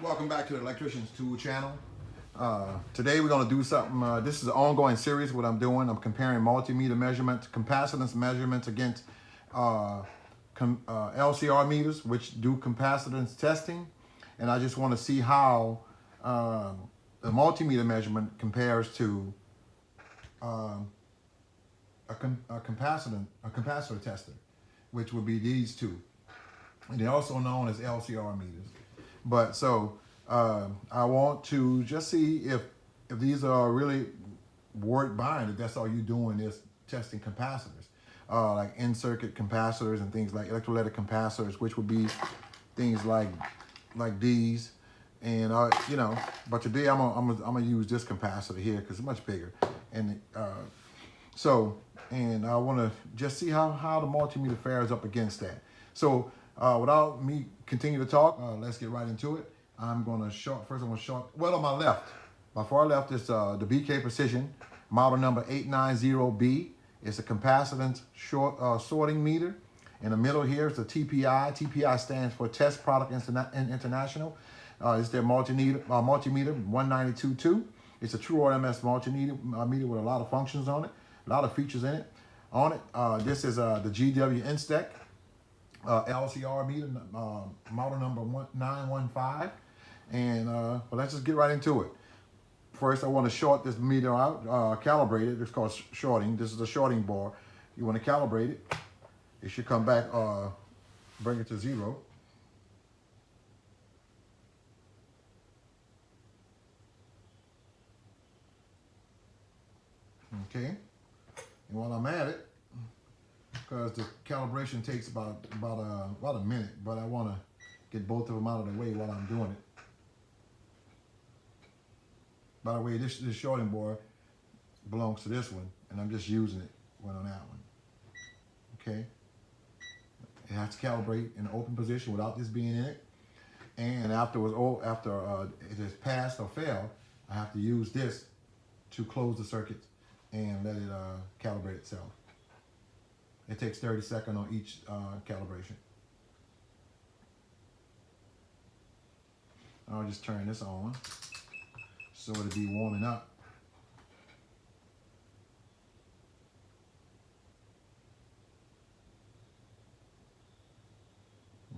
Welcome back to the Electrician's Tool channel. Today we're going to do something, this is an ongoing series. What I'm doing, I'm comparing multimeter measurements, capacitance measurements against LCR meters, which do capacitance testing. And I just want to see how the multimeter measurement compares to a capacitor tester, which would be these two. And they're also known as LCR meters. But so I want to just see if these are really worth buying. If that's all you're doing is testing capacitors, like in-circuit capacitors and things like electrolytic capacitors, which would be things like these. And you know, but today I'm gonna use this capacitor here because it's much bigger. And and I want to just see how the multimeter fares up against that. So without me continue to talk, let's get right into it. I'm going to short, first I'm going to short, well on my far left is the BK Precision, model number 890B. It's a capacitance sorting meter. In the middle here is the TPI. TPI stands for Test Product International. It's their multimeter 1922. It's a true RMS multimeter with a lot of functions on it, a lot of features in it. This is the GW INSTEK LCR meter, model number 915. And but let's just get right into it. First, I want to short this meter out, calibrate it. It's called shorting. This is a shorting bar. You want to calibrate it. It should come back, bring it to 0. Okay. And while I'm at it, because the calibration takes about a minute, but I want to get both of them out of the way while I'm doing it. By the way, this shorting board belongs to this one, and I'm just using it on that one. Okay. It has to calibrate in an open position without this being in it. And after it has passed or failed, I have to use this to close the circuit and let it calibrate itself. It takes 30 seconds on each calibration. I'll just turn this on so it'll be warming up.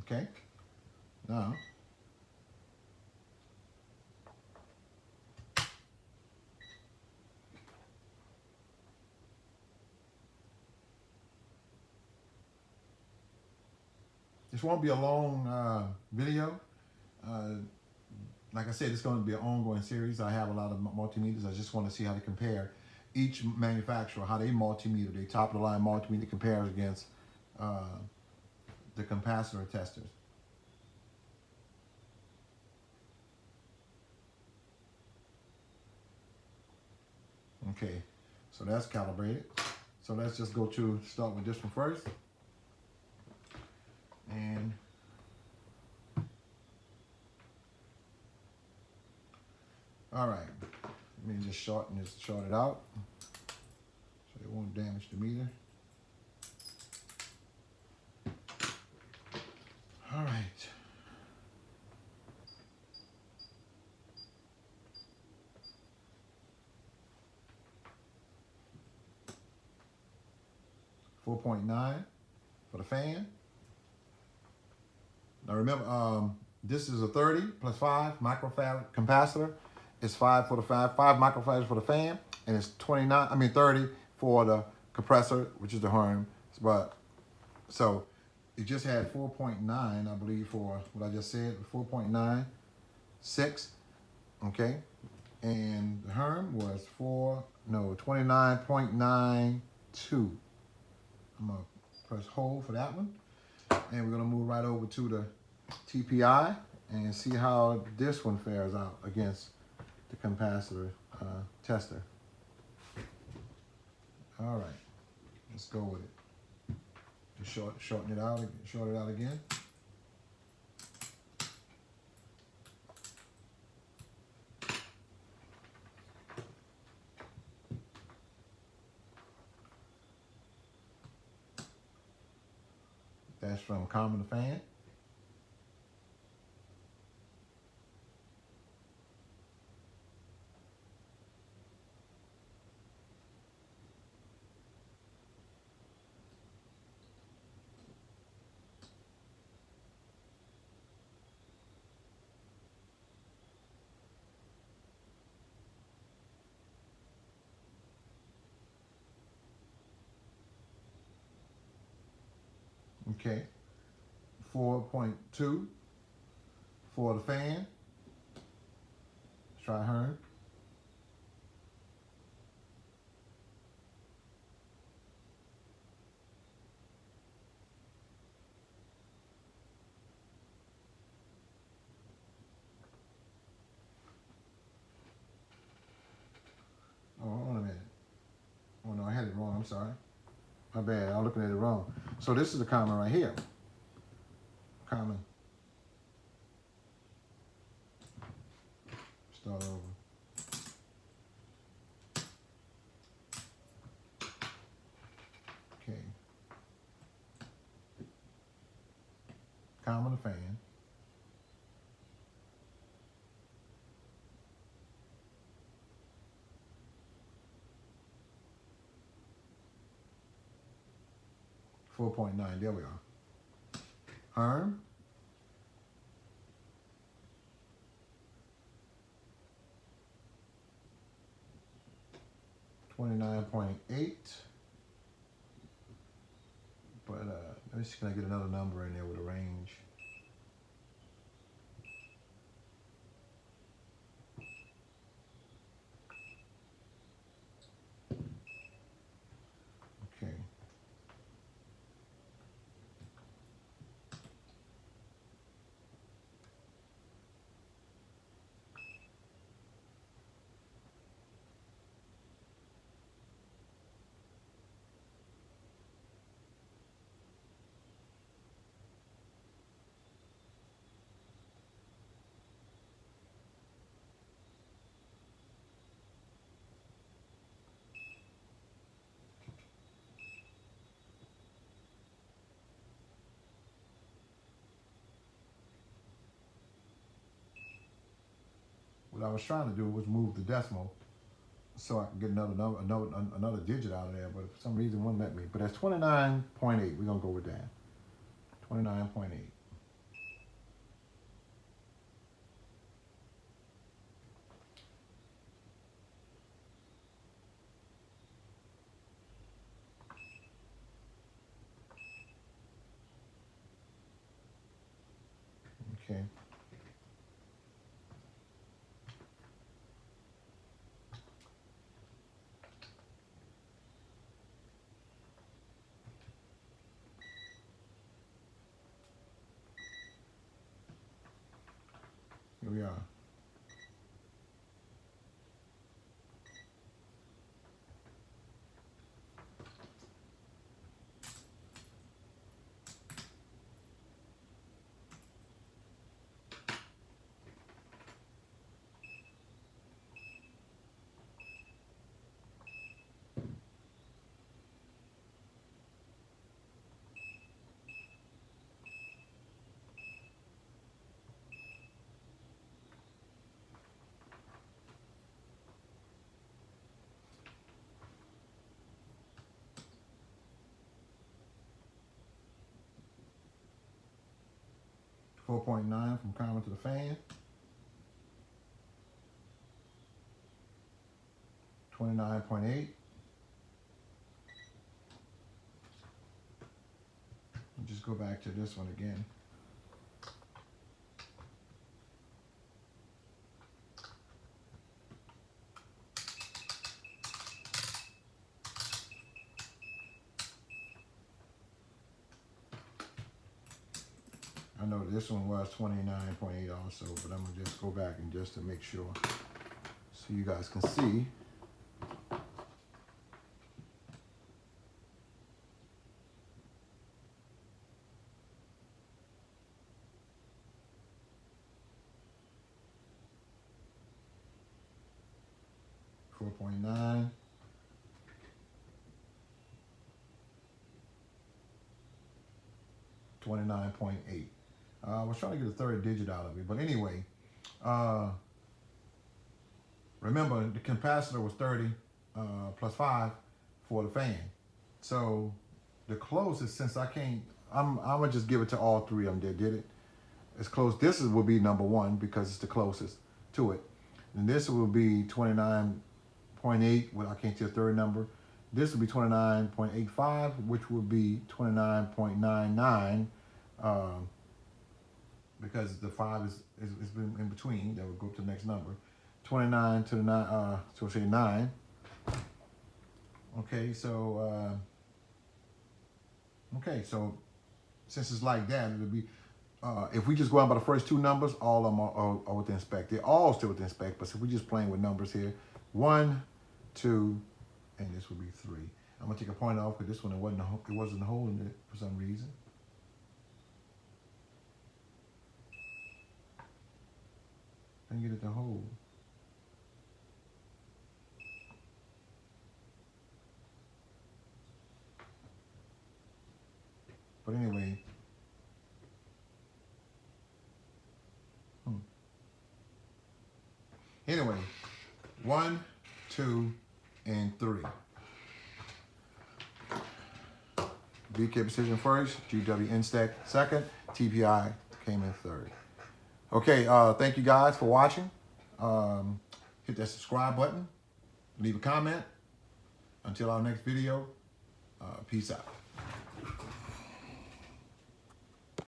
Okay, now this won't be a long video. Like I said, it's going to be an ongoing series. I have a lot of multimeters. I just want to see how they compare. Each manufacturer, how they multimeter, they top of the line multimeter compares against the capacitor testers. Okay, so that's calibrated. So let's just start with this one first. And all right, let me just short it out so it won't damage the meter. All right. .9 for the fan. Now remember, this is a 30 plus 5 microfarad capacitor. It's 5 microfarads for the fan, and it's 30 for the compressor, which is the horn. But so it just had 4.9, I believe, for what I just said, 4.96. Okay, and the Herm was 29.92. I'm gonna press hold for that one, and we're gonna move right over to the TPI and see how this one fares out against the capacitor tester. All right, let's go with it. Just short it out again. That's from calming the fan. Okay. 4.2 for the fan. Let's try Hearn. Oh, hold on a minute. Oh no, I had it wrong. I'm sorry. My bad. I'm looking at it wrong. So this is the common right here. Common. Start over. Okay. Common the fan. $4.9. There we are. Hearn. 29.8. But let me see, can I get another number in there with a range? Okay. What I was trying to do was move the decimal so I could get another number, another digit out of there, but for some reason it wouldn't let me. But that's 29.8. We're gonna go with that. 29.8. Okay. Here we are. $4.9 from common to the fan. 29.8. Just go back to this one again. I know this one was 29.8 also, but I'm gonna just go back and just to make sure so you guys can see. $4.9. $29.8. I was trying to get a third digit out of it, but anyway, remember the capacitor was 30 plus 5 for the fan. So the closest, since I can't, I'm gonna just give it to all three of them that did it. It's close. This will be number one because it's the closest to it. And this will be 29.8. Well, I can't see a third number. This would be 29.85, which would be 29.99, because the 5 is been in between. That would go to the next number. 29 to the 9, so we'll say 9. Okay, so since it's like that, it'll be, if we just go out by the first 2 numbers, all of them are within spec. They're all still within spec, but if we're just playing with numbers here, 1, 2, and this would be 3. I'm gonna take a point off because this one it wasn't holding it for some reason. I can get it to hold. But anyway, anyway, 1, 2, and 3. BK Precision first, GW INSTEK second, TPI came in third. Okay, thank you guys for watching. Hit that subscribe button, leave a comment. Until our next video, peace out.